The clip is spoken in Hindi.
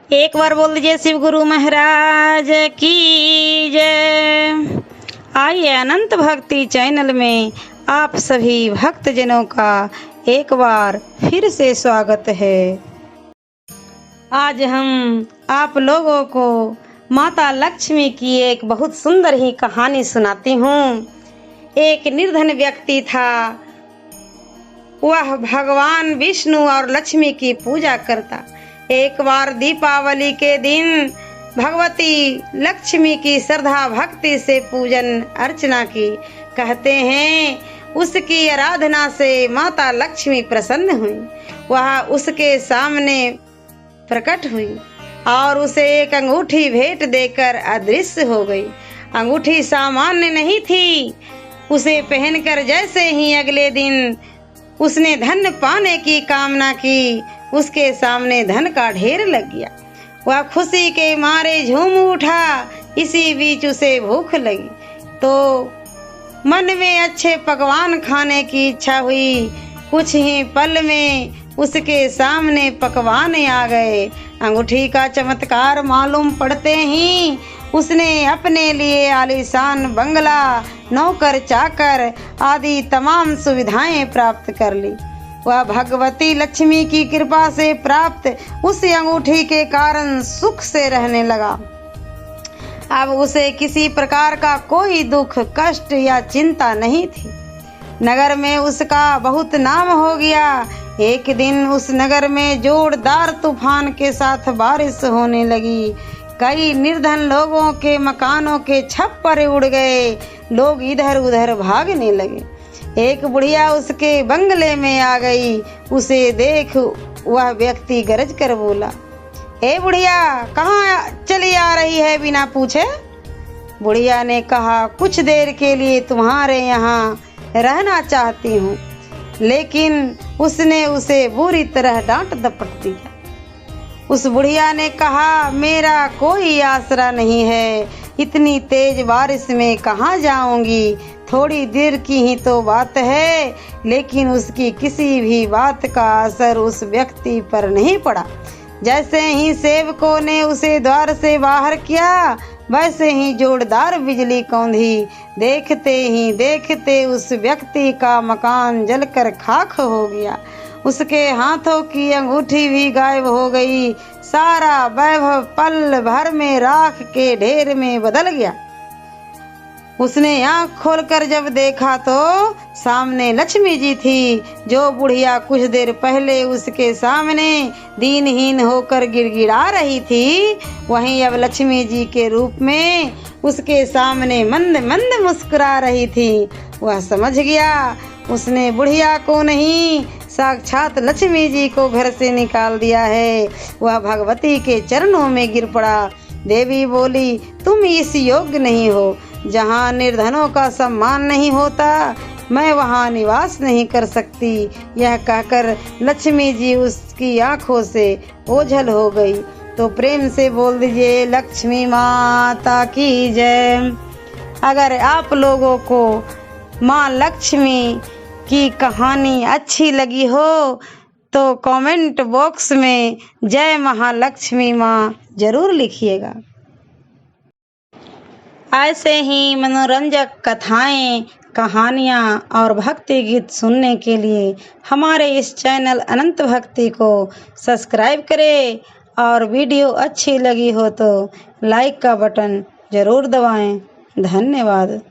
एक बार बोल दीजिए शिव गुरु महाराज की जय। आइए अनंत भक्ति चैनल में आप सभी भक्तजनों का एक बार फिर से स्वागत है। आज हम आप लोगों को माता लक्ष्मी की एक बहुत सुंदर ही कहानी सुनाती हूँ। एक निर्धन व्यक्ति था। वह भगवान विष्णु और लक्ष्मी की पूजा करता। एक बार दीपावली के दिन भगवती लक्ष्मी की श्रद्धा भक्ति से पूजन अर्चना की। कहते हैं उसकी आराधना से माता लक्ष्मी प्रसन्न हुई। वह उसके सामने प्रकट हुई और उसे एक अंगूठी भेंट देकर अदृश्य हो गई। अंगूठी सामान्य नहीं थी। उसे पहनकर जैसे ही अगले दिन उसने धन पाने की कामना की, उसके सामने धन का ढेर लग गया। वह खुशी के मारे झूम उठा। इसी बीच उसे भूख लगी तो मन में अच्छे पकवान खाने की इच्छा हुई। कुछ ही पल में उसके सामने पकवान आ गए। अंगूठी का चमत्कार मालूम पड़ते ही उसने अपने लिए आलीशान बंगला, नौकर चाकर आदि तमाम सुविधाएं प्राप्त कर ली। वह भगवती लक्ष्मी की कृपा से प्राप्त उस अंगूठी के कारण सुख से रहने लगा। अब उसे किसी प्रकार का कोई दुख, कष्ट या चिंता नहीं थी। नगर में उसका बहुत नाम हो गया। एक दिन उस नगर में जोरदार तूफान के साथ बारिश होने लगी। कई निर्धन लोगों के मकानों के छप्पर उड़ गए। लोग इधर उधर भागने लगे। एक बुढ़िया उसके बंगले में आ गई। उसे देख वह व्यक्ति गरज कर बोला, ए बुढ़िया, कहाँ चली आ रही है बिना पूछे? बुढ़िया ने कहा, कुछ देर के लिए तुम्हारे यहाँ रहना चाहती हूँ। लेकिन उसने उसे बुरी तरह डांट डपट दिया। उस बुढ़िया ने कहा, मेरा कोई आसरा नहीं है। इतनी तेज बारिश में कहाँ जाऊंगी? थोड़ी देर की ही तो बात है। लेकिन उसकी किसी भी बात का असर उस व्यक्ति पर नहीं पड़ा। जैसे ही सेवकों ने उसे द्वार से बाहर किया, वैसे ही जोरदार बिजली कौंधी। देखते ही देखते उस व्यक्ति का मकान जलकर खाक हो गया। उसके हाथों की अंगूठी भी गायब हो गई। सारा वैभव पल भर में राख के ढेर में बदल गया। उसने आँख खोलकर जब देखा तो सामने लक्ष्मी जी थी, जो बुढ़िया कुछ देर पहले उसके सामने दीनहीन होकर गिड़गिड़ा रही थी, वहीं अब लक्ष्मी जी के रूप में उसके सामने मंद मंद मुस्कुरा रही थी। वह समझ गया उसने बुढ़िया को नहीं, साक्षात लक्ष्मी जी को घर से निकाल दिया है। वह भगवती के चरणों में गिर पड़ा। देवी बोली, तुम इस योग्य नहीं हो। जहाँ निर्धनों का सम्मान नहीं होता, मैं वहाँ निवास नहीं कर सकती। यह कहकर लक्ष्मी जी उसकी आंखों से ओझल हो गई। तो प्रेम से बोल दीजिए, लक्ष्मी माता की जय। अगर आप लोगों को माँ लक्ष्मी की कहानी अच्छी लगी हो तो कमेंट बॉक्स में जय महालक्ष्मी माँ जरूर लिखिएगा। ऐसे ही मनोरंजक कथाएं, कहानियाँ और भक्ति गीत सुनने के लिए हमारे इस चैनल अनंत भक्ति को सब्सक्राइब करें और वीडियो अच्छी लगी हो तो लाइक का बटन जरूर दबाएं। धन्यवाद।